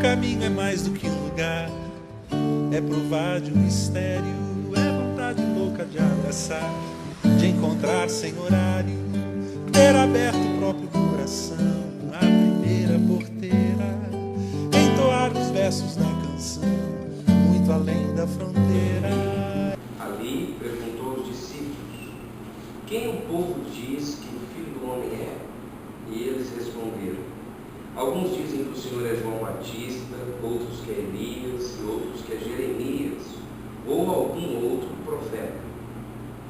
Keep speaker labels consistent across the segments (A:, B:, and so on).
A: caminho é mais do que um lugar, é provar de um mistério, é vontade louca de abraçar, de encontrar sem horário, ter aberto o próprio coração, a primeira porteira, entoar os versos da canção, muito além da fronteira.
B: Ali perguntou aos discípulos: quem o povo diz que o Filho do Homem é? E eles responderam: alguns dizem que o Senhor é João Batista, outros que é Elias, e outros que é Jeremias, ou algum outro profeta.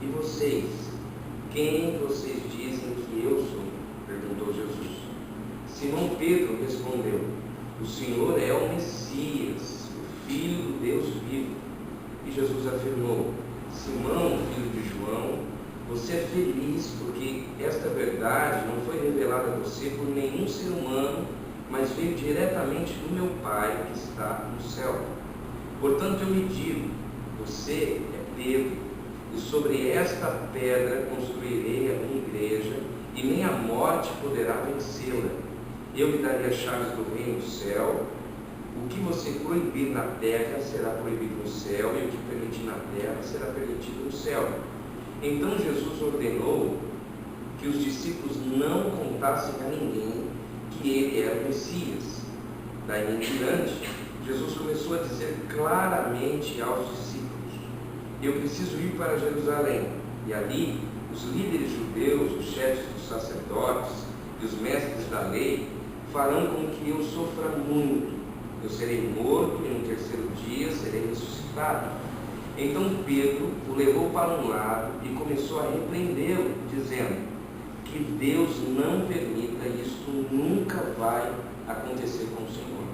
B: E vocês? Quem vocês dizem que eu sou? Perguntou Jesus. Simão Pedro respondeu: o Senhor é o Messias, o Filho do Deus vivo. E Jesus afirmou: Simão, filho de João, você é feliz porque esta verdade não foi revelada a você por nenhum ser humano, mas veio diretamente do meu Pai que está no céu. Portanto, eu lhe digo: você é Pedro, e sobre esta pedra construirei a minha igreja, e nem a morte poderá vencê-la. Eu lhe darei as chaves do reino do céu. O que você proibir na terra será proibido no céu, e o que permitir na terra será permitido no céu. Então Jesus ordenou que os discípulos não contassem a ninguém que ele era o Messias. Daí em diante, Jesus começou a dizer claramente aos discípulos: eu preciso ir para Jerusalém, e ali os líderes judeus, os chefes dos sacerdotes e os mestres da lei farão com que eu sofra muito. Eu serei morto e no terceiro dia serei ressuscitado. Então Pedro o levou para um lado e começou a repreendê-lo, dizendo: que Deus não permita, isto nunca vai acontecer com o Senhor.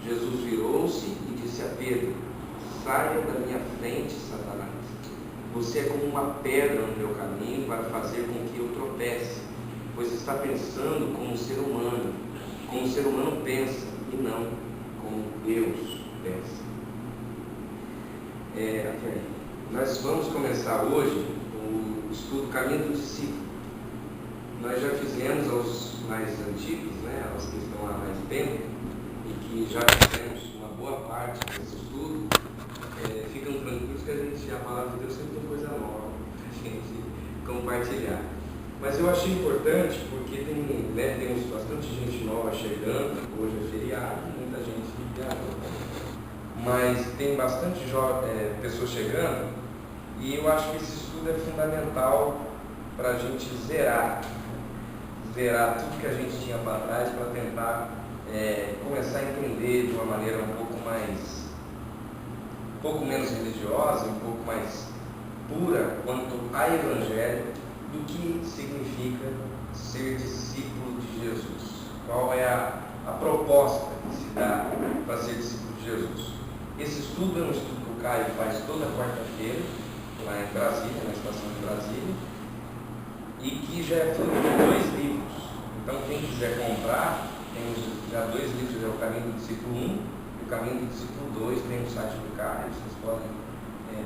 B: Jesus virou-se e disse a Pedro: saia da minha frente, Satanás. Você é como uma pedra no meu caminho para fazer com que eu tropece, pois está pensando como um ser humano pensa, e não como Deus pensa. Nós vamos começar hoje o estudo Caminho do Discípulo. Nós já fizemos aos mais antigos, aos que estão há mais tempo, e que já fizemos uma boa parte desse estudo. Ficam tranquilos que a palavra de Deus sempre tem coisa nova para a gente compartilhar. Mas eu achei importante porque temos bastante gente nova chegando. Hoje é feriado, muita gente viajou, mas tem bastante pessoas chegando, e eu acho que esse estudo é fundamental para a gente zerar tudo que a gente tinha para trás, para tentar começar a entender de uma maneira um pouco menos religiosa, um pouco mais pura quanto a Evangelho, do que significa ser discípulo de Jesus. Qual é a proposta que se dá para ser discípulo de Jesus? Esse estudo é um estudo que o Caio faz toda quarta-feira, lá em Brasília, na estação de Brasília, e que já é fruto de 2 livros. Então, quem quiser comprar, temos já 2 livros, é o Caminho do Discípulo 1 e o Caminho do Discípulo 2, tem no site do Caio, vocês podem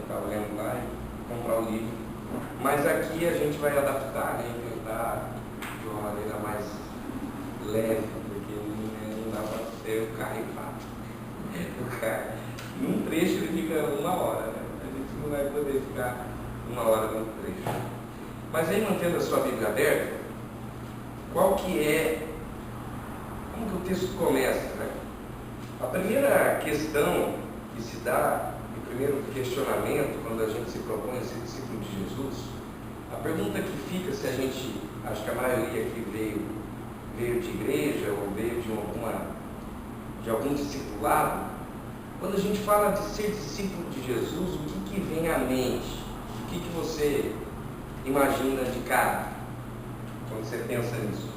B: estar olhando lá e comprar o livro. Mas aqui a gente vai adaptar, tentar de uma maneira mais leve, porque não dá para ser o Caio fácil. O Caio, num trecho ele fica 1 hora, a gente não vai poder ficar 1 hora no trecho. Mas aí, mantendo a sua Bíblia aberta, como que o texto começa? A primeira questão que se dá, o primeiro questionamento, quando a gente se propõe a ser discípulo de Jesus, a pergunta que fica, se a gente, acho que a maioria aqui veio de igreja ou veio de algum discipulado, quando a gente fala de ser discípulo de Jesus, o que vem à mente? O que você imagina de cara quando você pensa nisso?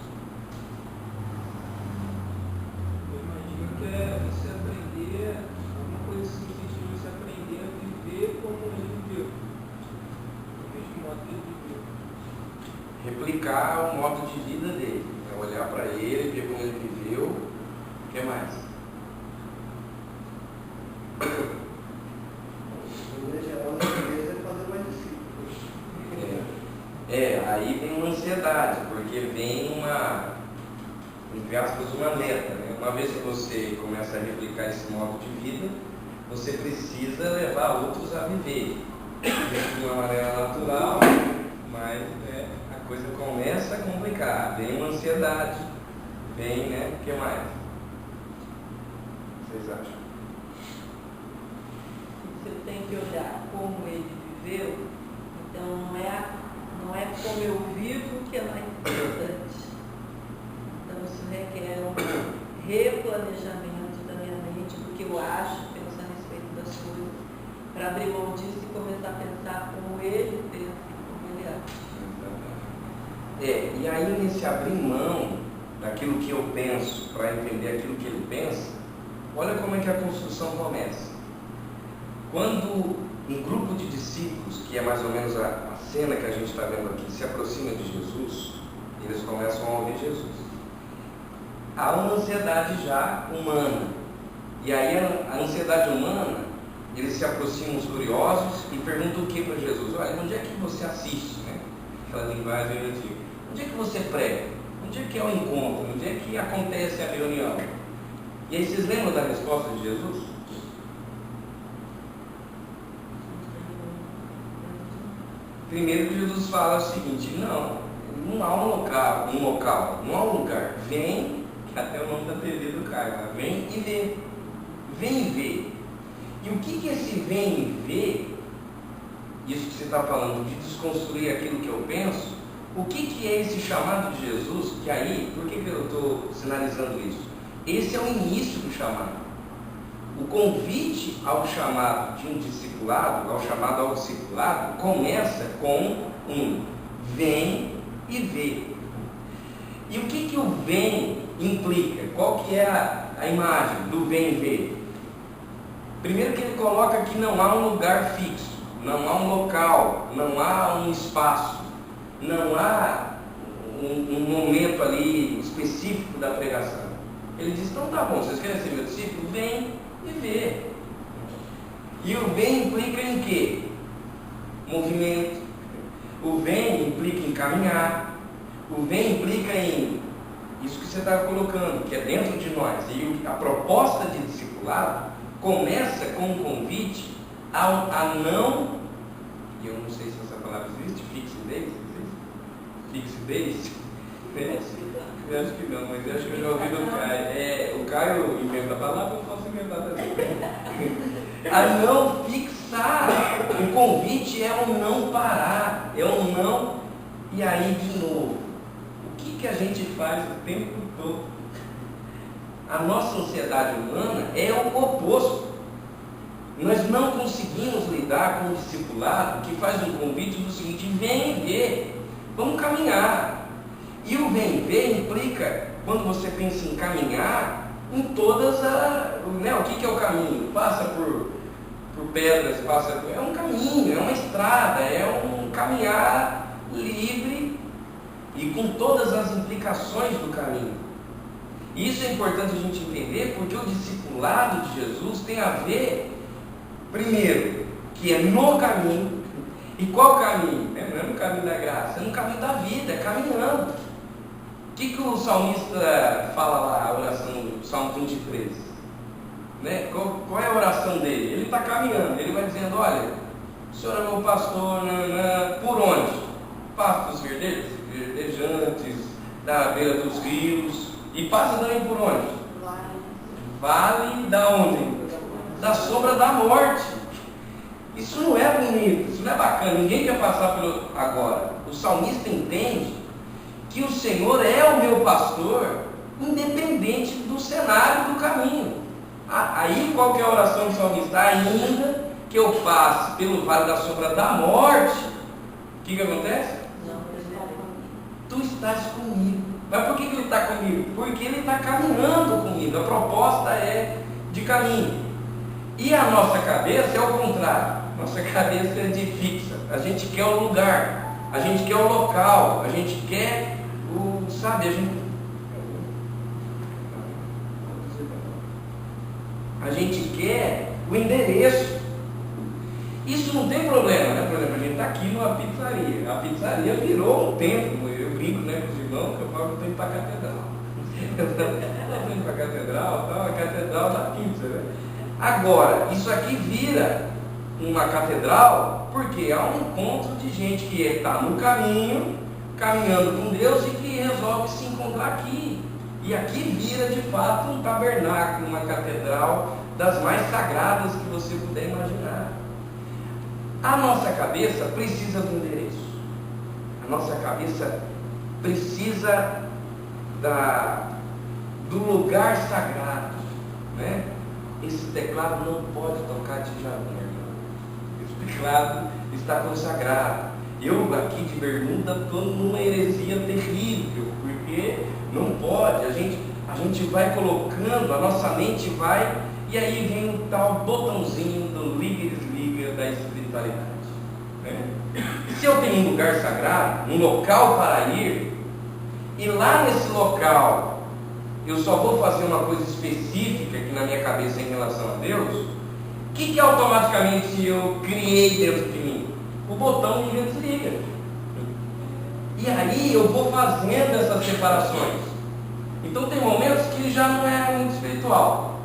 C: Eu imagino que é você aprender alguma coisa significativa, você aprender a viver como ele viveu. O mesmo modo que ele viveu.
B: Replicar o modo de vida dele, olhar para ele, ver como ele viveu. O que mais? Aí vem uma ansiedade, porque vem entre aspas, uma meta, uma vez que você começa a replicar esse modo de vida, você precisa levar outros a viver. De uma maneira natural, mas a coisa começa a complicar. Vem uma ansiedade, vem, o que mais? Vocês acham?
D: Você tem que olhar como ele viveu, então não é como eu vivo que é mais importante. Então isso requer um replanejamento da minha mente, do que eu acho, pensar a respeito das coisas, para abrir mão disso e começar a pensar como ele pensa, como ele acha.
B: E aí nesse abrir mão daquilo que eu penso para entender aquilo que ele pensa, olha como é que a construção começa. Quando um grupo de discípulos, que é mais ou menos a cena que a gente está vendo aqui, se aproxima de Jesus, eles começam a ouvir Jesus. Há uma ansiedade já humana. E aí a ansiedade humana, eles se aproximam os curiosos e perguntam o que para Jesus? Olha, onde é que você assiste? Aquela linguagem antiga. Onde é que você prega? Onde é que é o encontro? Onde é que acontece a reunião? E aí vocês lembram da resposta de Jesus? Primeiro que Jesus fala o seguinte: não há um local, não há um lugar. Vem, que até o nome da TV do Caio, vem e vê. Vem e vê. E o que esse vem e vê, isso que você está falando, de desconstruir aquilo que eu penso, o que é esse chamado de Jesus? Que aí, por que eu estou sinalizando isso? Esse é o início do chamado. O convite ao chamado de um discipulado, ao chamado ao discipulado, começa com um vem e vê. E o que o vem implica? Qual que é a imagem do vem e vê? Primeiro que ele coloca que não há um lugar fixo, não há um local, não há um espaço, não há um momento ali específico da pregação. Ele diz: então tá bom, vocês querem ser meu discípulo? Vem e vê. E o vem implica em quê? Movimento. O vem implica em caminhar. O vem implica em isso que você está colocando, que é dentro de nós. E a proposta de discipulado começa com um convite a não, e eu não sei se essa palavra existe, fixidez, eu acho que não, mas eu acho que eu já ouvi do Caio. O Caio inventa a palavra, eu posso inventar também. A não fixar. O convite é o não parar, é o não. E aí, de novo, o que a gente faz o tempo todo? A nossa ansiedade humana é o oposto. Nós não conseguimos lidar com o discipulado que faz um convite do seguinte: vem ver, vamos caminhar. E o vem ver implica, quando você pensa em caminhar, em todas o que é o caminho? Passa por pedras, é um caminho, é uma estrada, é um caminhar livre e com todas as implicações do caminho. Isso é importante a gente entender, porque o discipulado de Jesus tem a ver, primeiro, que é no caminho. E qual caminho? Não é no caminho da graça, é no caminho da vida, é caminhando. O que o salmista fala lá, a oração do Salmo 23? Qual é a oração dele? Ele está caminhando, ele vai dizendo: olha, o Senhor é meu pastor, por onde? Pastos verdejantes, da beira dos rios. E passa também por onde? Vale da onde? Da sombra da morte. Isso não é bonito, isso não é bacana, ninguém quer passar pelo agora. O salmista entende que o Senhor é o meu pastor, independente do cenário do caminho. Aí qual que é a oração do salmista? Ainda que eu passe pelo vale da sombra da morte, o que acontece? Tu estás comigo. Mas por que ele está comigo? Porque ele está caminhando comigo. A proposta é de caminho. E a nossa cabeça é o contrário. Nossa cabeça é de fixa. A gente quer o lugar, a gente quer o local, a gente quer a gente quer o endereço. Isso não tem problema, Por exemplo, a gente está aqui numa pizzaria. A pizzaria virou um templo. Eu brinco, com os irmãos, que eu falo que eu tenho que ir para a catedral. Nós vamos para a catedral, tal, a catedral da pizza, né? Agora, isso aqui vira uma catedral porque há um encontro de gente que está no caminho, caminhando com Deus e que resolve se encontrar aqui. E aqui vira de fato um tabernáculo, uma catedral das mais sagradas que você puder imaginar. A nossa cabeça precisa do endereço. A nossa cabeça precisa do lugar sagrado, né? Esse teclado não pode tocar Djavan, irmão. Esse teclado está consagrado. Eu aqui de bermuda estou numa heresia terrível, porque não pode. A gente vai colocando, a nossa mente vai, e aí vem um tal botãozinho do liga e desliga da espiritualidade, né? Se eu tenho um lugar sagrado, um local para ir, e lá nesse local eu só vou fazer uma coisa específica aqui na minha cabeça em relação a Deus, o que automaticamente eu criei dentro de mim? O botão liga e desliga. E aí eu vou fazendo essas separações. Então tem momentos que já não é muito espiritual.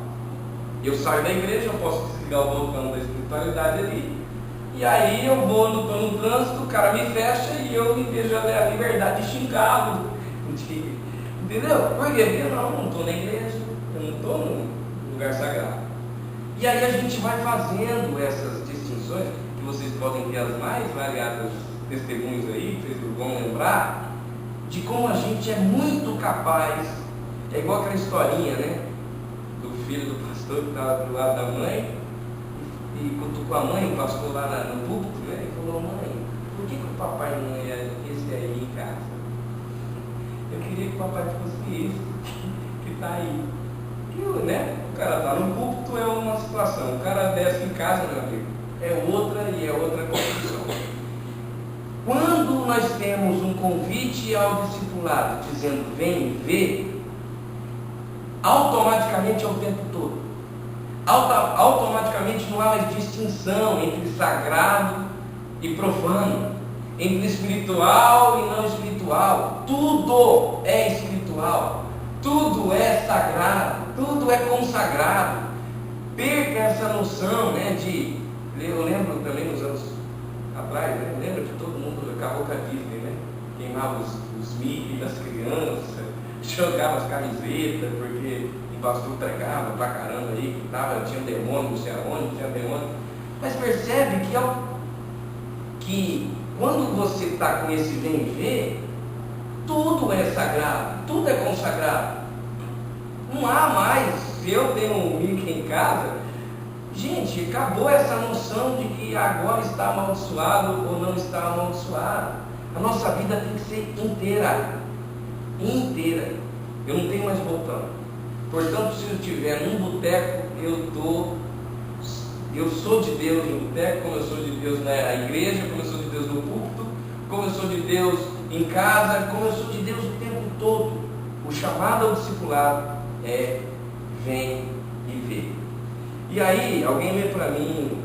B: Eu saio da igreja, eu posso desligar o botão da espiritualidade ali. E aí eu vou no trânsito, o cara me fecha e eu me vejo a liberdade de xingá-lo. Entendeu? Por quê? Porque eu não estou na igreja, eu não estou no lugar sagrado. E aí a gente vai fazendo essas distinções, que vocês podem ter as mais variadas testemunhos aí, que vocês vão lembrar, de como a gente é muito capaz. É igual aquela historinha, né? Do filho do pastor que estava do lado da mãe, e cutucou a mãe, o pastor lá no púlpito, né? E falou: mãe, por que o papai não é esse aí em casa? Eu queria que o papai fosse esse que está aí. E, né? O cara está no púlpito, é uma situação. O cara desce em casa, meu amigo, é outra e é outra condição. Quando nós temos um convite ao discipulado dizendo vem ver, automaticamente é o tempo todo. Automaticamente não há mais distinção entre sagrado e profano, entre espiritual e não espiritual. Tudo é espiritual, tudo é sagrado, tudo é consagrado. Perca essa noção, né, eu lembro também nos anos atrás, né, lembro que todo mundo acabou com a Disney, né, queimava os Mickey das crianças, jogava as camisetas, porque o pastor pregava pra caramba aí, tinha demônio, não sei aonde, tinha demônio. Mas percebe que quando você está com esse vem ver, tudo é sagrado, tudo é consagrado. Não há mais, se eu tenho um Mickey em casa, gente, acabou essa noção de que agora está amaldiçoado ou não está amaldiçoado. A nossa vida tem que ser inteira. Inteira. Eu não tenho mais botão. Portanto, se eu estiver num boteco, eu sou de Deus no boteco, como eu sou de Deus na igreja, como eu sou de Deus no púlpito, como eu sou de Deus em casa, como eu sou de Deus o tempo todo. O chamado ao discipulado é vem e vê. E aí, alguém lê para mim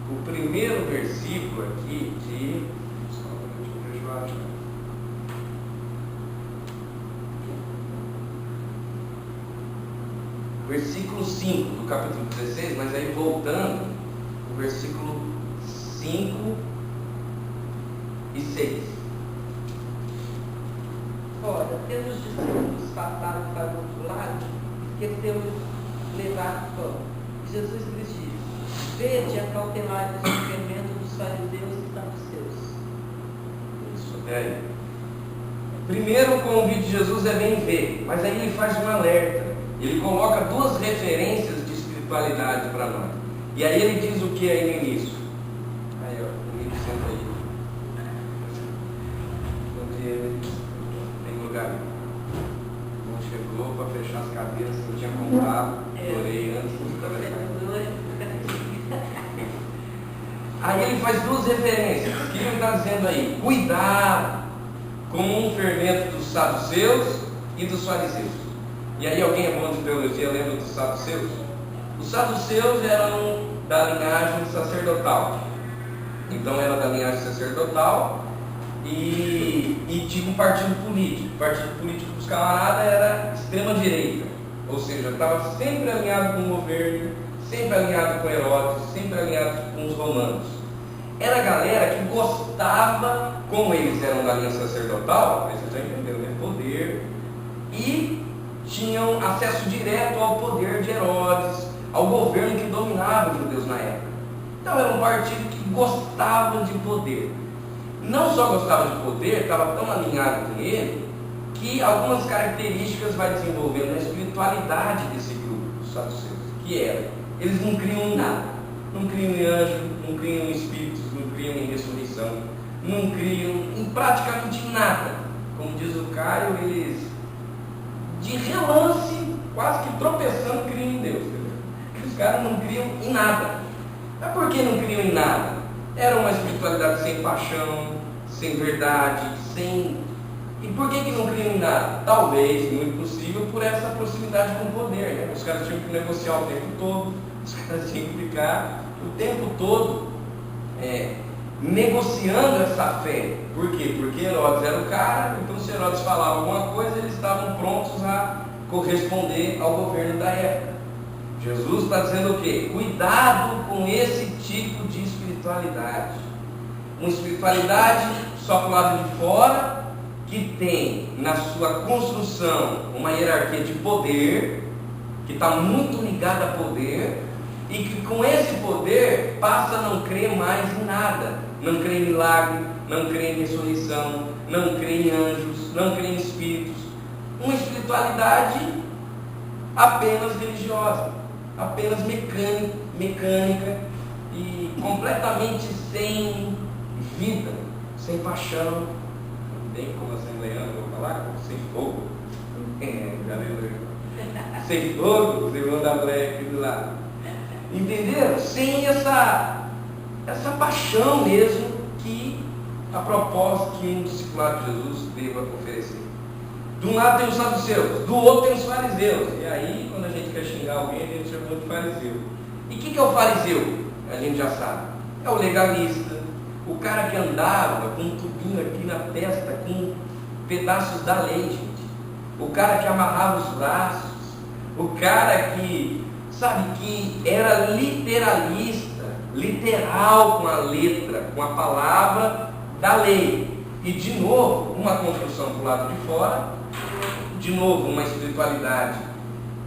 B: o primeiro versículo aqui de... Versículo 5 do capítulo 16, mas aí voltando, o versículo 5 e 6.
D: Ora, tendo os discípulos passado para o outro lado, esqueceu de levar pão. Jesus lhes disse: vede acautelai o fermento dos fariseus e saduceus.
B: Isso, até aí. Primeiro o convite de Jesus é vem ver, mas aí ele faz um alerta. Ele coloca duas referências de espiritualidade para nós. E aí ele diz o que aí no início? Aí, ó, ele senta aí. Tem lugar. Não chegou para fechar as cabeças que eu tinha comprado. Orei antes. Aí ele faz duas referências. O que ele está dizendo aí? Cuidado com um fermento dos saduceus e dos fariseus. E aí alguém é bom de teologia, lembra dos saduceus? Os saduceus eram da linhagem sacerdotal. Então era da linhagem sacerdotal e tinha um partido político. O partido político dos camaradas era extrema-direita, ou seja, estava sempre alinhado com o governo, sempre alinhado com Herodes, sempre alinhado com os romanos. Era a galera que gostava, como eles eram da linha sacerdotal, vocês já entenderam, né? Poder, e tinham acesso direto ao poder de Herodes, ao governo que dominava os judeus na época. Então era um partido que gostava de poder. Não só gostava de poder, estava tão alinhado com ele, que algumas características vai desenvolvendo na espiritualidade desse grupo, os saduceus, que era, eles não criam em nada, não criam em anjo, não criam em espíritos, não criam em ressurreição, não criam em praticamente nada. Como diz o Caio, eles de relance, quase que tropeçando, criam em Deus. Os caras não criam em nada. Mas por que não criam em nada? Era uma espiritualidade sem paixão, sem verdade, sem... E por que não criam em nada? Talvez, muito possível, por essa proximidade com o poder, né? Os caras tinham que negociar o tempo todo, os caras tinham que ficar o tempo todo negociando essa fé. Por quê? Porque Herodes era o cara, então se Herodes falava alguma coisa, eles estavam prontos a corresponder ao governo da época. Jesus está dizendo o quê? Cuidado com esse tipo de espiritualidade. Uma espiritualidade só para o lado de fora, que tem na sua construção uma hierarquia de poder, que está muito ligada a poder, e que com esse poder passa a não crer mais em nada. Não crê em milagre, não crê em ressurreição, não crê em anjos, não crê em espíritos. Uma espiritualidade apenas religiosa, apenas mecânica e completamente sem vida, sem paixão. Não tem como assembleando, vou falar, sem fogo. Sem fogo, você manda a breia aqui do lado. Entenderam? Sem essa paixão mesmo que a propósito que um discipulado de Jesus deva oferecer. De um lado tem os saduceus, do outro tem os fariseus. E aí, quando a gente quer xingar alguém, a gente chama de fariseu. E o que é o fariseu? A gente já sabe. É o legalista, o cara que andava com um tubinho aqui na testa, com pedaços da lei, gente. O cara que amarrava os braços, o cara que, sabe, que era literalista, literal com a letra, com a palavra da lei. E de novo, uma construção para o lado de fora, de novo uma espiritualidade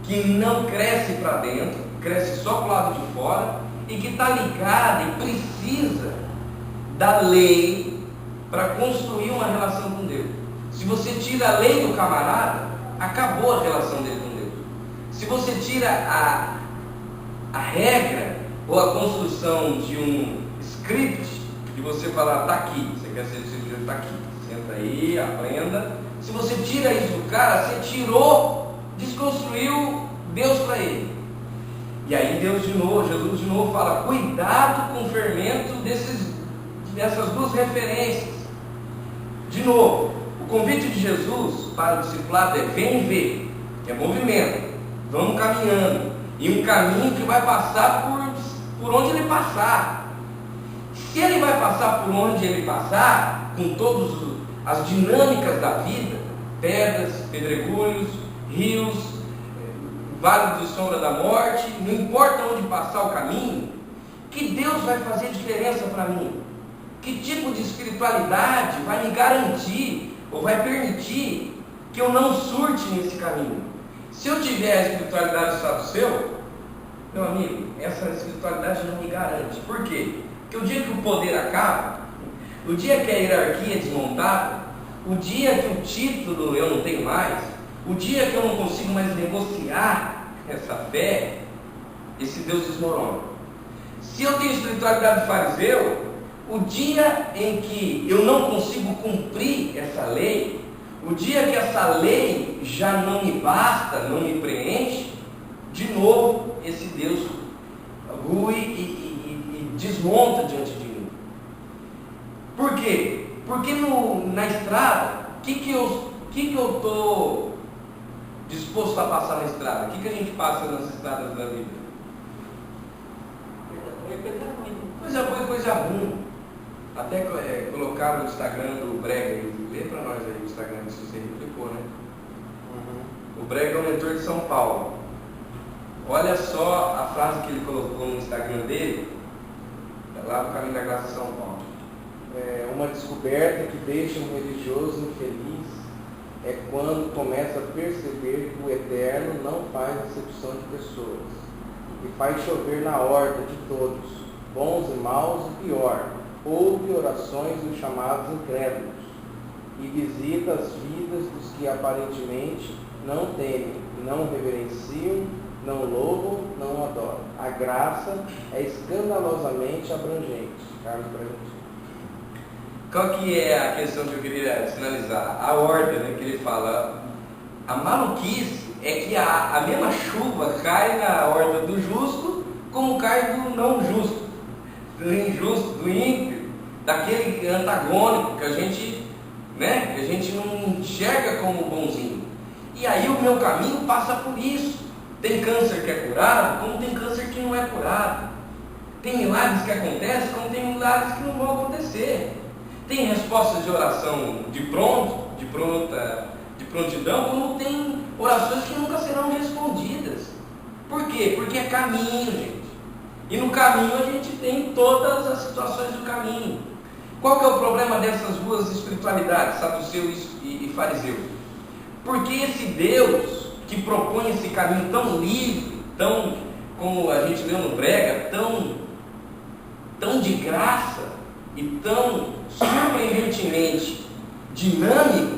B: que não cresce para dentro, cresce só para o lado de fora, e que está ligada e precisa da lei para construir uma relação com Deus. Se você tira a lei do camarada, acabou a relação dele com Deus. Se você tira a regra ou a construção de um script, de você falar, está aqui, você quer ser discípulo, está aqui, senta aí, aprenda. Se você tira isso do cara, você tirou, desconstruiu Deus para ele. E aí Jesus de novo fala, cuidado com o fermento dessas duas referências. De novo, o convite de Jesus para o discipulado é vem ver, é movimento, vamos caminhando, e um caminho que vai passar por onde ele passar. Se ele vai passar por onde ele passar, com todas as dinâmicas da vida, pedras, pedregulhos, rios, vale de sombra da morte, não importa onde passar o caminho, que Deus vai fazer diferença para mim? Que tipo de espiritualidade vai me garantir ou vai permitir que eu não surte nesse caminho? Se eu tiver a espiritualidade do saduceu, meu amigo, essa espiritualidade não me garante. Por quê? Porque o dia que o poder acaba, o dia que a hierarquia é desmontada, o dia que o título eu não tenho mais, o dia que eu não consigo mais negociar essa fé, esse Deus desmorona. Se eu tenho espiritualidade de fariseu, o dia em que eu não consigo cumprir essa lei, o dia que essa lei já não me basta, não me preenche, de novo esse Deus rui e desmonta diante de mim. Por quê? Porque na estrada, o que eu estou disposto a passar na estrada? O que a gente passa nas estradas da vida? Coisa boa e coisa ruim. Até colocaram o Instagram do Brega aí. Lê para nós aí o Instagram, se você replicou, né? O Brega é o mentor de São Paulo. Olha só a frase que ele colocou no Instagram dele, lá no Caminho da Graça de São Paulo.
E: Uma descoberta que deixa um religioso infeliz é quando começa a perceber que o Eterno não faz acepção de pessoas e faz chover na horta de todos, bons e maus e pior, ouve orações dos chamados incrédulos e visita as vidas dos que aparentemente não temem, não reverenciam, não louvam, não adoram. A graça é escandalosamente abrangente. Carlos Bragantino.
B: Qual que é a questão que eu queria sinalizar? A ordem, né, que ele fala. A maluquice é que a mesma chuva cai na horta do justo, como cai do não justo, do injusto, do ímpio, daquele antagônico que a gente não enxerga como bonzinho. E aí o meu caminho passa por isso. Tem câncer que é curado, como tem câncer que não é curado. Tem milagres que acontecem, como tem milagres que não vão acontecer. Tem respostas de oração de prontidão, como tem orações que nunca serão respondidas. Por quê? Porque é caminho, gente. E no caminho a gente tem todas as situações do caminho. Qual que é o problema dessas duas espiritualidades, saduceu e fariseu? Porque esse Deus que propõe esse caminho tão livre, tão, como a gente leu no Brega, tão de graça e tão surpreendentemente dinâmico,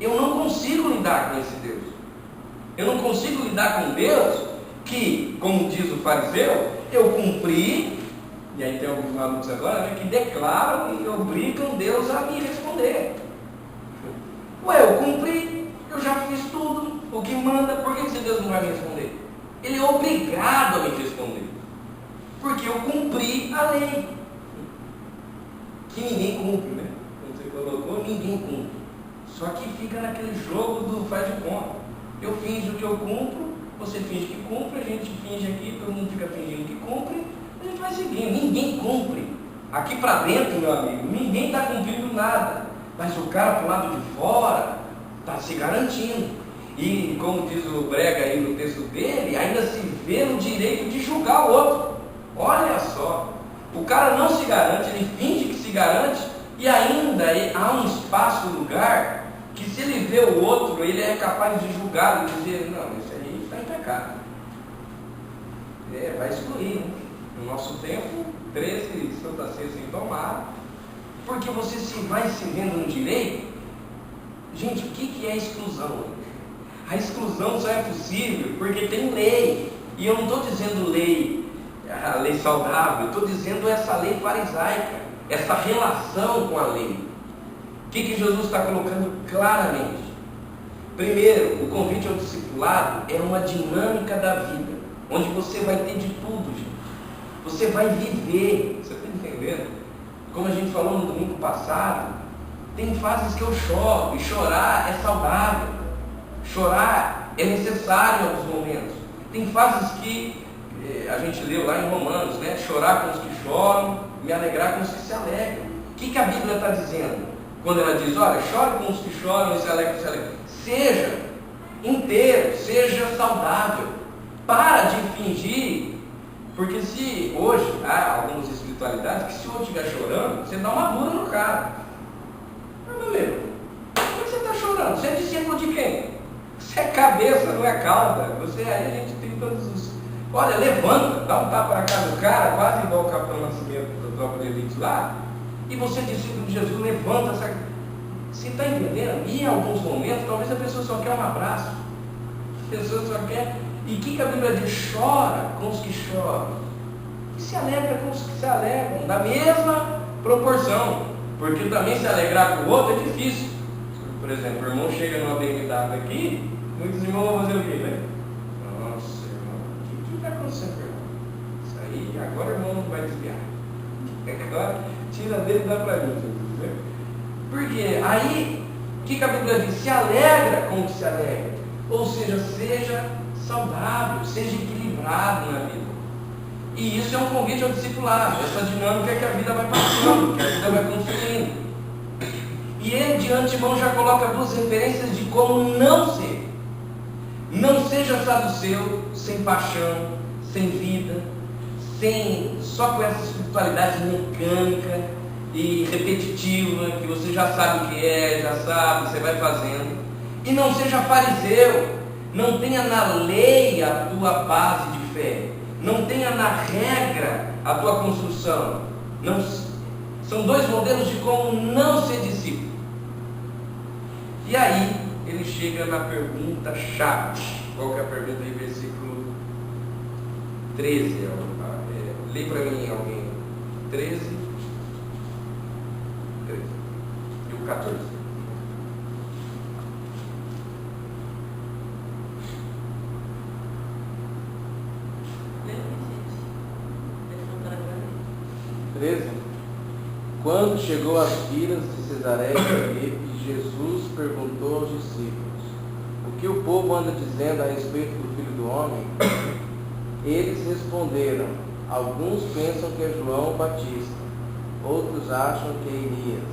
B: eu não consigo lidar com esse Deus. Eu não consigo lidar com Deus que, como diz o fariseu, eu cumpri, e aí tem alguns malucos agora, né, que declaram e obrigam Deus a me responder. Ué, eu cumpri, eu já fiz tudo, o que manda, por que esse Deus não vai me responder? Ele é obrigado a me responder, porque eu cumpri a lei, que ninguém cumpre, né? Como você colocou, ninguém cumpre. Só que fica naquele jogo do faz de conta. Eu finjo que eu cumpro, você finge que cumpre, a gente finge aqui, todo mundo fica fingindo que cumpre, a gente vai seguindo. Ninguém cumpre. Aqui para dentro, meu amigo, ninguém está cumprindo nada. Mas o cara para o lado de fora está se garantindo. E como diz o Brega aí no texto dele, ainda se vê no direito de julgar o outro. Olha só, o cara não se garante, ele finge que se garante, e ainda há um espaço, um lugar, que se ele vê o outro, ele é capaz de julgar e dizer, não, isso aí está em pecado. Vai excluir, né? No nosso tempo, 13 Santa Ceia sem tomar, porque você vai se vendo no direito. Gente, o que é exclusão? A exclusão só é possível porque tem lei, e eu não estou dizendo lei, a lei saudável, eu estou dizendo essa lei farisaica, essa relação com a lei. O que Jesus está colocando claramente? Primeiro, o convite ao discipulado é uma dinâmica da vida, onde você vai ter de tudo, gente. Você vai viver, você está entendendo? Como a gente falou no domingo passado, tem fases que eu choro, e chorar é saudável. Chorar é necessário em alguns momentos. Tem fases que a gente leu lá em Romanos, né? Chorar com os que choram, me alegrar com os que se alegram. O que a Bíblia está dizendo? Quando ela diz, olha, chore com os que choram e se alegram, seja inteiro, seja saudável. Para de fingir, porque se hoje há algumas espiritualidades que se o outro estiver chorando, você dá uma dura no cara. Mas, meu amigo, por que você está chorando? Você é discípulo de quem? Você é cabeça, não é cauda. Você aí a gente tem todos os... Olha, levanta, dá um tapa na cara do cara, quase igual o Capitão Nascimento da tropa de elite lá, e você, discípulo de Jesus, levanta essa... Você está entendendo? E em alguns momentos, talvez a pessoa só quer um abraço. A pessoa só quer... E o que a Bíblia diz? Chora com os que choram. E se alegra com os que se alegram, da mesma proporção. Porque também se alegrar com o outro é difícil. Por exemplo, o irmão chega numa BMW aqui, muitos irmãos vão fazer o quê, né? Nossa, irmão, o que está acontecendo, irmão? Isso aí, agora o irmão não vai desviar. Agora, tira dele e dá para mim. Entendeu? Porque aí, o que a Bíblia diz? Se alegra com o que se alegra. Ou seja, seja saudável, seja equilibrado na vida. E isso é um convite ao discipulado, essa dinâmica que a vida vai passando, que a vida vai construindo. E ele de antemão já coloca duas referências de como não ser. Não seja saduceu, sem paixão, sem vida, só com essa espiritualidade mecânica e repetitiva, que você já sabe o que é, já sabe, você vai fazendo. E não seja fariseu, não tenha na lei a tua base de fé, não tenha na regra a tua construção. Não, são dois modelos de como não ser discípulo. E aí ele chega na pergunta chave. Qual que é a pergunta aí? Versículo 13. Lê para mim alguém. 13 e o 14.
E: Quando chegou às vilas de Cesareia de Filipe, Jesus perguntou aos discípulos: o que o povo anda dizendo a respeito do Filho do Homem? Eles responderam: alguns pensam que é João Batista, outros acham que é Elias,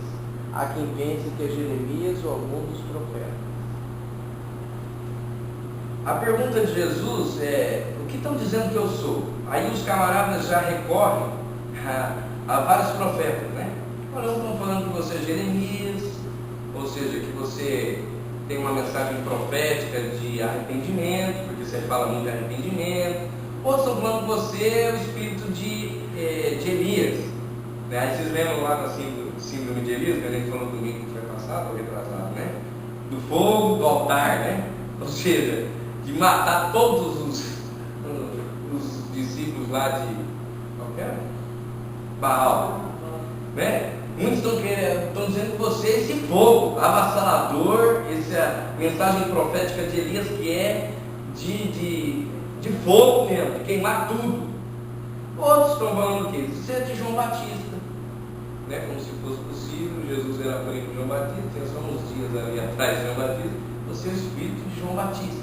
E: há quem pense que é Jeremias ou algum dos profetas.
B: A pergunta de Jesus é: o que estão dizendo que eu sou? Aí os camaradas já recorrem a vários profetas, né? Olha, estão falando que você é Jeremias, ou seja, que você tem uma mensagem profética de arrependimento, porque você fala muito de arrependimento. Outros estão falando que você é o espírito de Elias, né? Aí vocês lembram lá da síndrome de Elias, que a gente falou domingo que foi passado, ou retrasado, né? Do fogo, do altar, né? Ou seja, de matar todos os discípulos lá de qualquer Baal, né? Muitos estão dizendo que você é esse fogo avassalador, essa mensagem profética de Elias que é de fogo mesmo, de queimar tudo. Outros estão falando que você é de João Batista, né? Como se fosse possível. Jesus era primo de João Batista, tinha só uns dias ali atrás de João Batista. Você é o espírito de João Batista.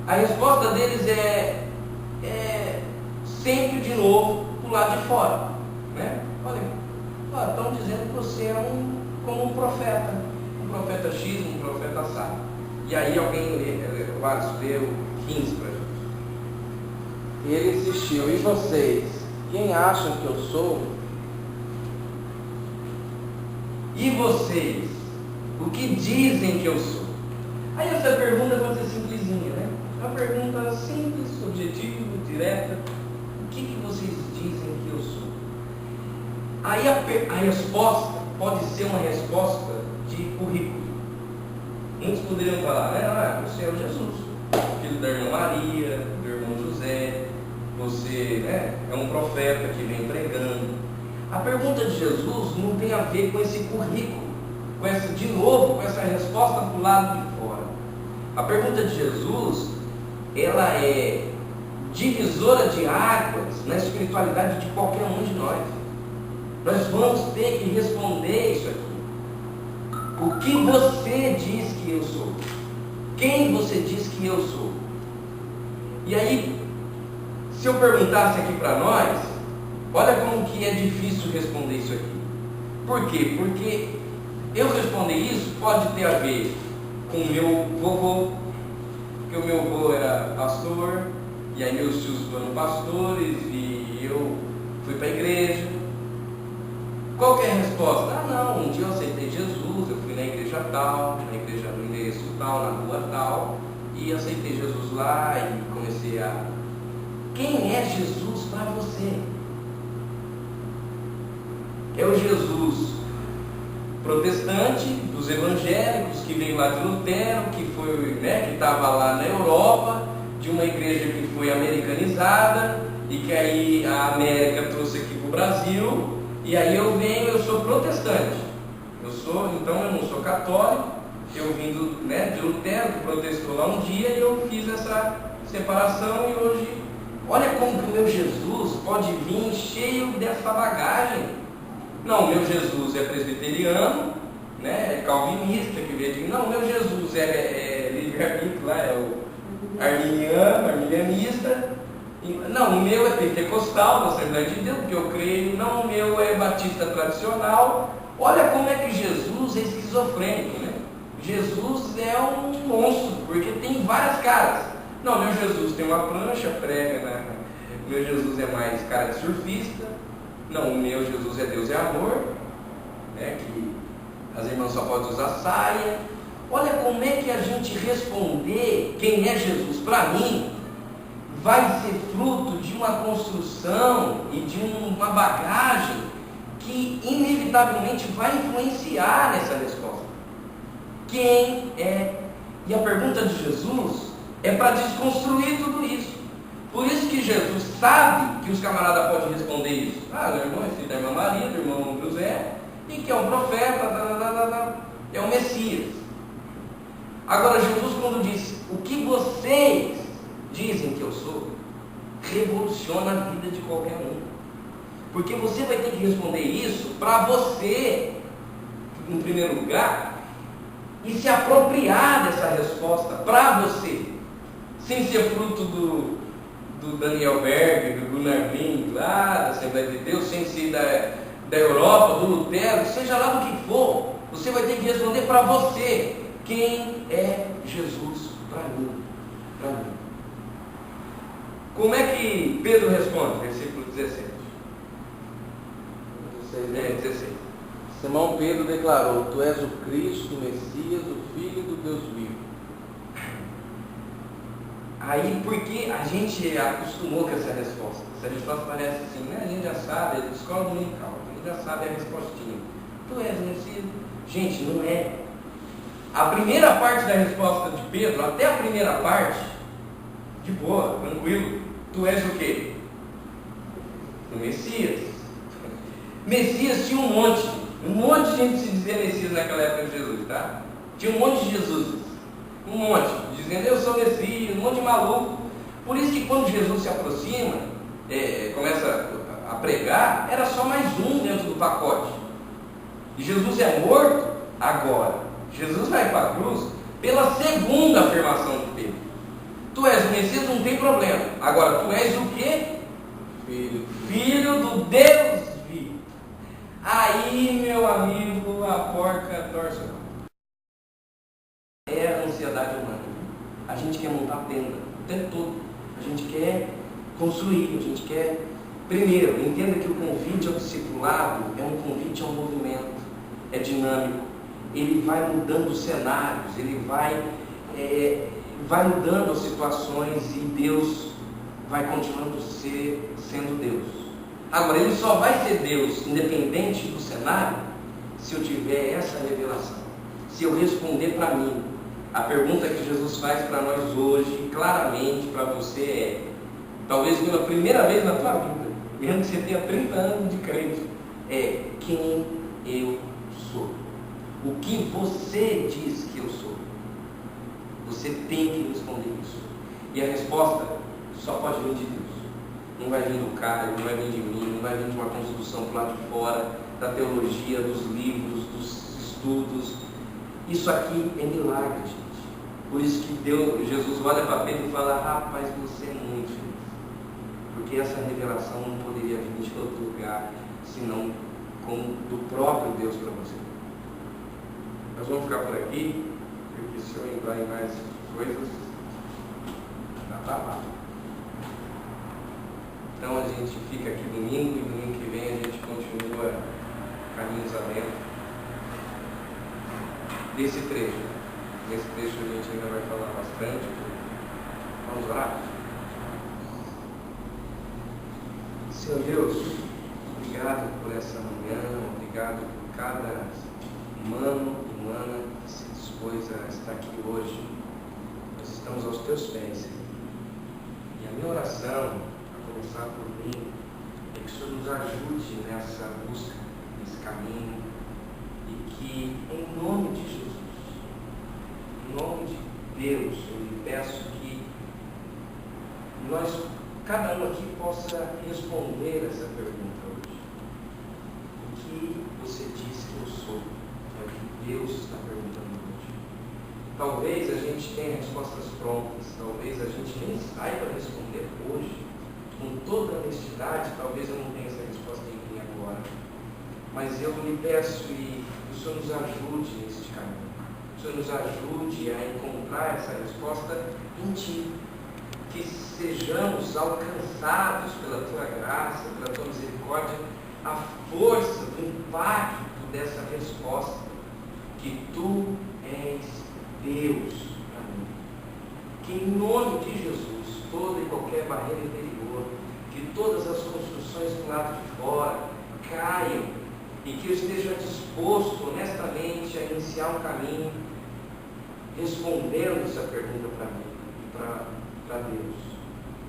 B: A resposta deles é sempre de novo do lado de fora, né? Olha, estão dizendo que você é como um profeta X, um profeta Sá. E aí alguém lê o 15 para a gente.
E: Ele insistiu: e vocês, quem acham que eu sou?
B: E vocês, o que dizem que eu sou? Aí essa pergunta pode ser simplesinha, né? Uma pergunta simples, objetiva, direta. O que vocês dizem que eu sou? Aí a resposta pode ser uma resposta de currículo. Muitos poderiam falar, né? Você é o Jesus, filho da irmã Maria, do irmão José, você, né, é um profeta que vem pregando. A pergunta de Jesus não tem a ver com esse currículo, com essa resposta para o lado de fora. A pergunta de Jesus, ela é divisora de águas na espiritualidade de qualquer um de nós. Nós vamos ter que responder isso aqui. O que você diz que eu sou? Quem você diz que eu sou? E aí, se eu perguntasse aqui para nós, olha como que é difícil responder isso aqui. Por quê? Porque eu responder isso pode ter a ver com o meu vovô, porque o meu avô era pastor, e aí meus tios foram pastores, e eu fui para a igreja. Qual que é a resposta? Não, um dia eu aceitei Jesus, eu fui na igreja tal, no endereço tal, na rua tal, e aceitei Jesus lá e comecei a... Quem é Jesus para você? É o Jesus protestante, dos evangélicos, que veio lá de Lutero, que foi, né, que estava lá na Europa, de uma igreja que foi americanizada, e que aí a América trouxe aqui para o Brasil, e aí eu sou protestante. Então eu não sou católico, eu vim de Lutero, que protestou lá um dia, e eu fiz essa separação, e hoje, olha como que o meu Jesus pode vir cheio dessa bagagem. Não, meu Jesus é presbiteriano, né, é calvinista, que veio de mim. Não, meu Jesus é livre-arbítrio, lá é o arminianista, Não, o meu é pentecostal, da Assembleia de Deus, porque eu creio. Não, o meu é batista tradicional. Olha como é que Jesus é esquizofrênico, né? Jesus é um monstro, porque tem várias caras. Não, meu Jesus tem uma prancha, prega, né? Meu Jesus é mais cara de surfista. Não, o meu Jesus é Deus é amor, né? Que as irmãs só podem usar saia. Olha como é que a gente responder quem é Jesus para mim vai ser fruto de uma construção e de uma bagagem que inevitavelmente vai influenciar essa resposta. Quem é? E a pergunta de Jesus é para desconstruir tudo isso. Por isso que Jesus sabe que os camaradas podem responder isso. Ah, meu irmão é filho da irmã Maria, do irmão José, e que é um profeta, é o Messias. Agora Jesus, quando diz o que vocês dizem que eu sou, revoluciona a vida de qualquer um. Porque você vai ter que responder isso para você, em primeiro lugar, e se apropriar dessa resposta para você, sem ser fruto do Daniel Berg, do Gunnar Link, lá da Assembleia de Deus, sem ser da Europa, do Lutero, seja lá do que for, você vai ter que responder para você. Quem é Jesus para mim? Para mim. Como é que Pedro responde? Versículo 17. 16.
E: Simão Pedro declarou: Tu és o Cristo, o Messias, o Filho do Deus vivo.
B: Aí, porque a gente acostumou com essa resposta. Essa resposta parece assim, né? A gente já sabe, é escola dominical, a gente já sabe a respostinha. Tu és o Messias? Gente, não é. A primeira parte da resposta de Pedro, até a primeira parte, de boa, tranquilo. Tu és o quê? O Messias. Messias tinha um monte de gente se dizia Messias naquela época de Jesus, tá? Tinha um monte de Jesus, um monte, dizendo eu sou Messias, um monte de maluco. Por isso que quando Jesus se aproxima, começa a pregar, era só mais um dentro do pacote. E Jesus é morto agora. Jesus vai para a cruz pela segunda afirmação de Pedro. Tu és o Messias, não tem problema. Agora, tu és o quê? Filho do Deus vivo. Aí, meu amigo, a porca torce. É a ansiedade humana. A gente quer montar tenda o tempo todo. A gente quer construir, a gente quer... Primeiro, entenda que o convite ao discipulado é um convite ao movimento. É dinâmico. Ele vai mudando os cenários, ele vai mudando as situações e Deus vai continuando sendo Deus. Agora, ele só vai ser Deus, independente do cenário, se eu tiver essa revelação. Se eu responder para mim, a pergunta que Jesus faz para nós hoje, claramente para você é, talvez pela primeira vez na tua vida, mesmo que você tenha 30 anos de crente, é quem eu sou. O que você diz que eu sou? Você tem que responder isso. E a resposta só pode vir de Deus. Não vai vir do cara, não vai vir de mim, não vai vir de uma construção do lado de fora, da teologia, dos livros, dos estudos. Isso aqui é milagre, gente. Por isso que Jesus olha para Pedro e fala, rapaz, você é muito feliz. Porque essa revelação não poderia vir de outro lugar, senão do próprio Deus para você. Nós vamos ficar por aqui, porque se eu entrar em mais coisas, dá trabalho. Então a gente fica aqui domingo e domingo que vem a gente continua caminhos adentro desse trecho. Nesse trecho a gente ainda vai falar bastante. Vamos orar? Senhor Deus, obrigado por essa manhã, obrigado por cada humano, humana que se dispôs a estar aqui hoje. Nós estamos aos teus pés, Senhor. E a minha oração, a começar por mim, é que o Senhor nos ajude nessa busca, nesse caminho, e que, em nome de Jesus, em nome de Deus, eu lhe peço que nós, cada um aqui, possa responder essa pergunta hoje. O que você diz que eu sou? É o que Deus está perguntando hoje. Talvez a gente tenha respostas prontas, talvez a gente nem saiba responder hoje, com toda honestidade, talvez eu não tenha essa resposta em mim agora, mas eu lhe peço e o Senhor nos ajude neste caminho. O Senhor nos ajude a encontrar essa resposta em Ti. Que sejamos alcançados pela Tua graça, pela Tua misericórdia, a força do impacto dessa resposta, que Tu és Deus para mim. Que em nome de Jesus, toda e qualquer barreira interior, que todas as construções do lado de fora caiam e que eu esteja disposto honestamente a iniciar um caminho respondendo essa pergunta para mim, para Deus,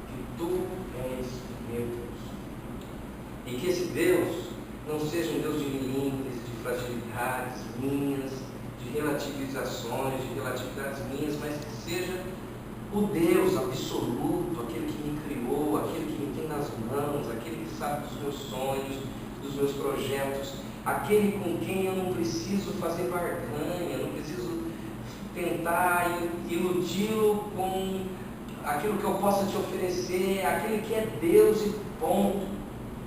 B: que Tu és meu Deus, e que esse Deus não seja um Deus de milímetros, de fragilidades minhas, de relativizações, de relatividades minhas, mas que seja o Deus absoluto, aquele que me criou, aquele que me tem nas mãos, aquele que sabe dos meus sonhos, dos meus projetos, aquele com quem eu não preciso fazer barganha, não preciso tentar iludi-lo com aquilo que eu possa te oferecer, aquele que é Deus e ponto.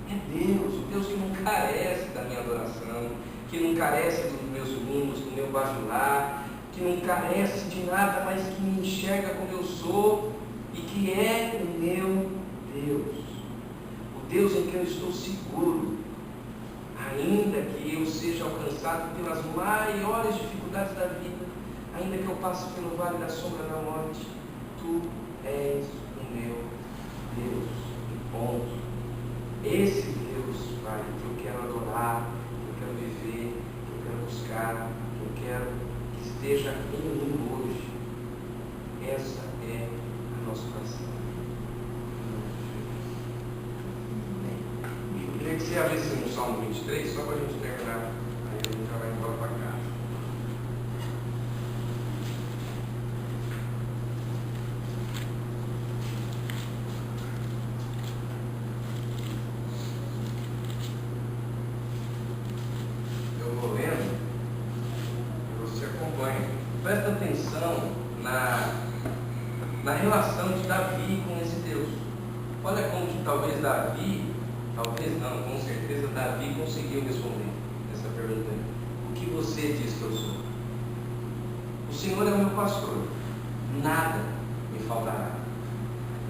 B: É Deus, o Deus que não carece da minha adoração, que não carece dos meus hinos, do meu bajular, que não carece de nada, mas que me enxerga como eu sou e que é o meu Deus. O Deus em que eu estou seguro, ainda que eu seja alcançado pelas maiores dificuldades da vida, ainda que eu passe pelo vale da sombra da morte, Tu és o meu Deus, e ponto. Esse Deus, Pai, que eu quero adorar, que eu quero viver, que eu quero buscar, que eu quero que esteja em mim hoje. Essa é a nossa oração. Eu queria que você abrisse no Salmo 23, só para a gente terminar, aí a gente já vai embora para casa. Presta atenção na relação de Davi com esse Deus. Olha como que talvez não, com certeza Davi conseguiu responder essa pergunta aí. O que você diz que eu sou? O Senhor é o meu pastor, nada me faltará.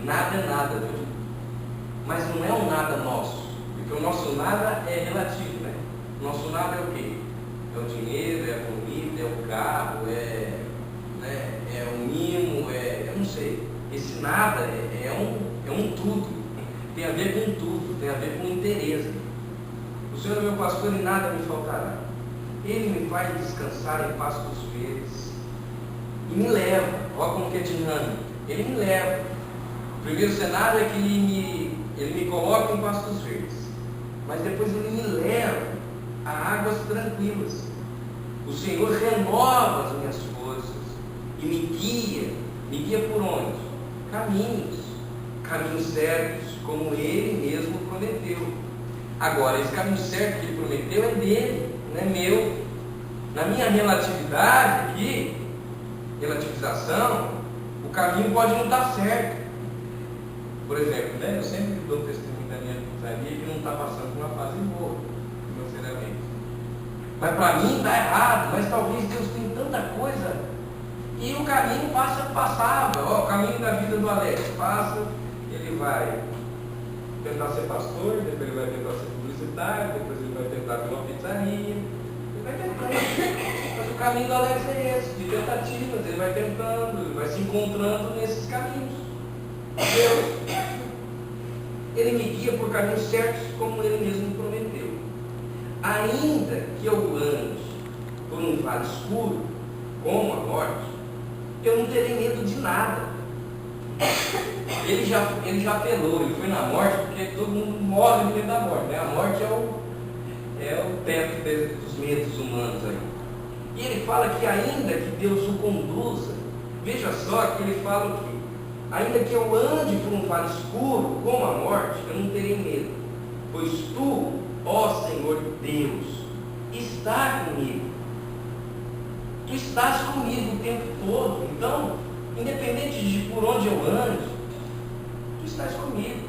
B: Nada é nada, viu? Mas não é um nada nosso, porque o nosso nada é relativo, né? O nosso nada é o quê? É o dinheiro, é a comida, é o carro, é o mimo, eu não sei. Esse nada é um tudo, tem a ver com tudo, tem a ver com interesse. O Senhor é meu pastor e nada me faltará. Ele me faz descansar em pastos verdes e me leva. Olha como que é dinâmico. Ele me leva. O primeiro cenário é que ele me coloca em pastos verdes, mas depois ele me leva a águas tranquilas. O Senhor renova as minhas forças e me guia por onde? Caminhos certos, como Ele mesmo prometeu. Agora, esse caminho certo que Ele prometeu é dele, não é meu. Na minha relatividade aqui, relativização, o caminho pode não estar certo. Por exemplo, eu sempre dou testemunho da minha pizzaria que não está passando por uma fase boa, financeiramente. Mas para mim está errado, mas talvez Deus tenha tanta coisa. E o caminho passava. O caminho da vida do Alex passa, ele vai tentar ser pastor, depois ele vai tentar ser publicitário, depois ele vai tentar ter uma pizzaria. Ele vai tentando. Mas o caminho do Alex é esse, de tentativas. Ele vai tentando, ele vai se encontrando nesses caminhos. Deus, Ele me guia por caminhos certos, como Ele mesmo prometeu. Ainda que eu ande por um vale escuro, como a morte, eu não terei medo de nada. Ele já apelou, ele foi na morte, porque todo mundo morre no meio da morte, né? A morte é o teto dos medos humanos aí. E ele fala que ainda que Deus o conduza, veja só que ele fala que ainda que eu ande por um vale escuro, como a morte, eu não terei medo, pois tu, ó Senhor Deus, está comigo. Tu estás comigo o tempo todo. Então, independente de por onde eu ande, tu estás comigo.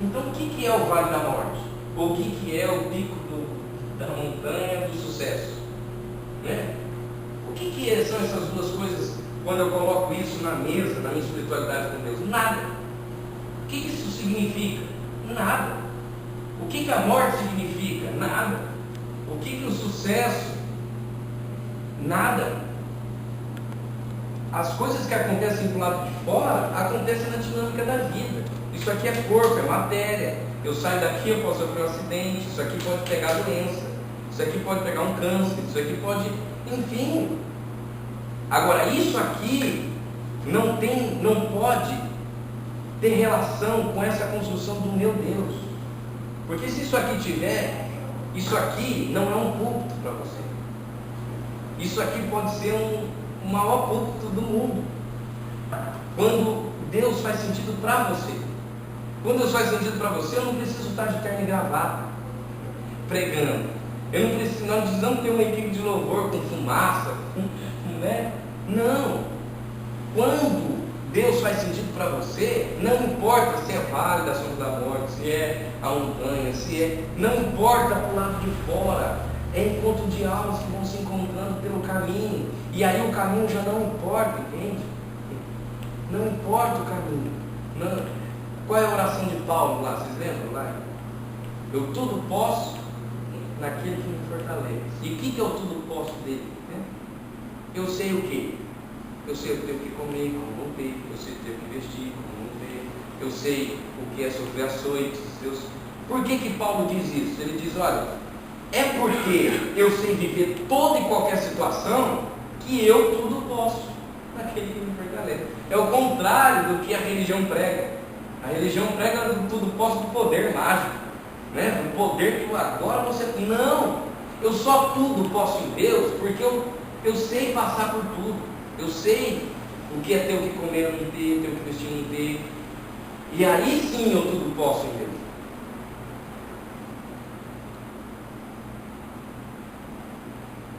B: Então, o que é o vale da morte? Ou o que é o pico da montanha do sucesso? Né? O que são essas duas coisas quando eu coloco isso na mesa, na minha espiritualidade com Deus? Nada. O que isso significa? Nada. O que a morte significa? Nada. O que o sucesso? Nada. As coisas que acontecem do lado de fora acontecem na dinâmica da vida. Isso aqui é corpo, é matéria. Eu saio daqui, eu posso sofrer um acidente. Isso aqui pode pegar doença. Isso aqui pode pegar um câncer. Isso aqui pode... Enfim. Agora, isso aqui não pode ter relação com essa construção do meu Deus. Porque se isso aqui tiver, isso aqui não é um púlpito para você. Isso aqui pode ser o maior púlpito do mundo. Quando Deus faz sentido para você. Quando Deus faz sentido para você, eu não preciso estar de terno e gravata pregando. Nós não precisamos ter uma equipe de louvor com fumaça, né? Não. Quando Deus faz sentido para você, não importa se é vale da sombra da morte, se é a montanha, não importa para o lado de fora, é encontro de almas que vão se encontrando pelo caminho, e aí o caminho já não importa, entende? Não importa o caminho. Não. Qual é a oração de Paulo lá? Vocês lembram lá? Eu tudo posso naquele que me fortalece. E o que é o tudo posso dele? Né? Eu sei o quê? Eu sei o que tenho que comer, como não ter. Eu sei o que tenho que vestir, como não ter. Eu sei o que é sofrer açoites. Por que Paulo diz isso? Ele diz, olha, é porque eu sei viver toda e qualquer situação que eu tudo posso naquele que me fortalece. É o contrário do que a religião prega. A religião prega do tudo posso do poder mágico, né? Do poder que agora você... Não! Eu só tudo posso em Deus porque eu sei passar por tudo. Eu sei o que é ter o que comer não ter, ter o que vestir não ter. E aí sim eu tudo posso em Deus.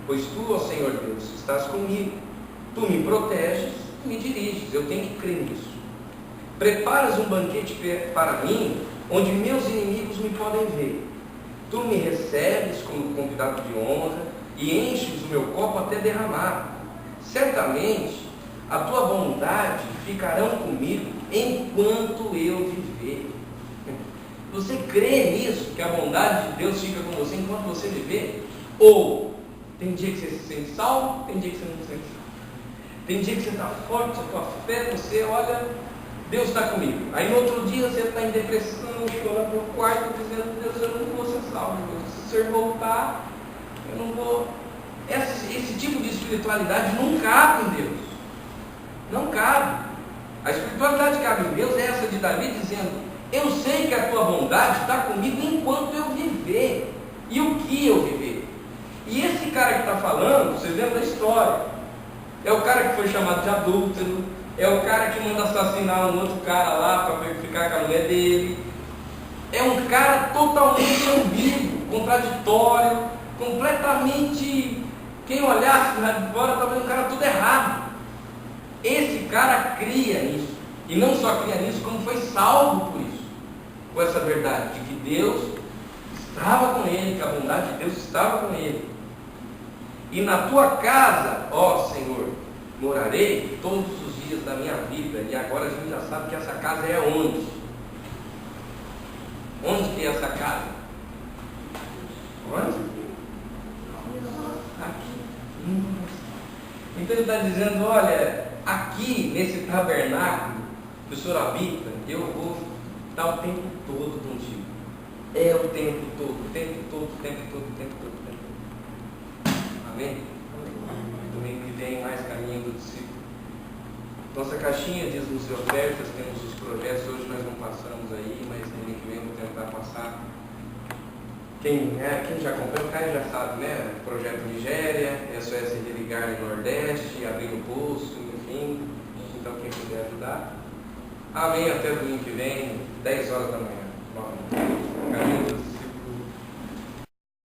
B: Pois tu, ó Senhor Deus, estás comigo. Tu me proteges e me diriges. Eu tenho que crer nisso. Preparas um banquete para mim, onde meus inimigos me podem ver. Tu me recebes como convidado de honra e enches o meu copo até derramar. Certamente a tua bondade ficarão comigo enquanto eu viver. Você crê nisso, que a bondade de Deus fica com você enquanto você viver? Ou tem dia que você se sente salvo, tem dia que você não se sente salvo. Tem dia que você está forte, a tua fé, você olha, Deus está comigo. Aí no outro dia você está em depressão, chorando no quarto, dizendo, Deus, eu não vou ser salvo. Se o Senhor voltar, eu não vou... Esse tipo de espiritualidade não cabe em Deus. Não cabe. A espiritualidade que cabe em Deus é essa de Davi dizendo, eu sei que a tua bondade está comigo enquanto eu viver. E o que eu viver? E esse cara que está falando, vocês lembram da história, é o cara que foi chamado de adúltero, é o cara que manda assassinar um outro cara lá para ficar com a mulher dele. É um cara totalmente ambíguo, contraditório, completamente... Quem olhasse lá de fora estava vendo um cara tudo errado. Esse cara cria nisso. E não só cria nisso, como foi salvo por isso. Com essa verdade de que Deus estava com ele, que a bondade de Deus estava com ele. E na tua casa, ó Senhor, morarei todos os dias da minha vida. E agora a gente já sabe que essa casa é onde? Onde que é essa casa? Onde? Aqui. Então ele está dizendo, olha, aqui nesse tabernáculo que o Senhor habita, eu vou estar o tempo todo contigo. É o tempo todo, o tempo todo, o tempo todo, o tempo todo, o tempo todo. Amém? Domingo que vem, mais caminho do discípulo. Nossa caixinha diz nos ofertas, temos os projetos, hoje nós não passamos aí, mas domingo que vem eu vou tentar passar. Quem já acompanha, o Caio já sabe, né? Projeto Nigéria, SOS Religar no Nordeste, abrir o posto, enfim. Então quem puder ajudar. Amém, até domingo que vem, 10 horas da manhã. Caminho